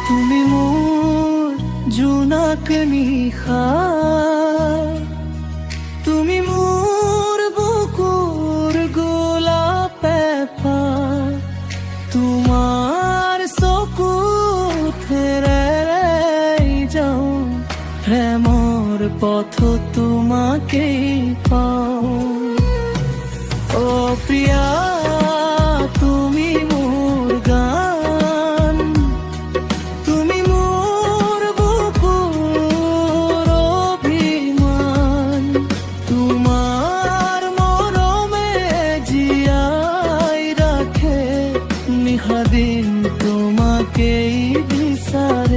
তুমি মোর জোনাক নিশা, তুমি মোর বুকুর গোলাপ এপাহ, তোমার চকুত হেৰাই যাওঁ, প্ৰেমৰ পথ তোমাকেই পাওঁ। ও প্ৰিয়া তুমি মোৰ গান, তুমি মোৰ বুকুৰ অভিমান, তোমাৰ মৰমে জীয়াই ৰাখে, নিশা দিন তোমাকেই বিচাৰে।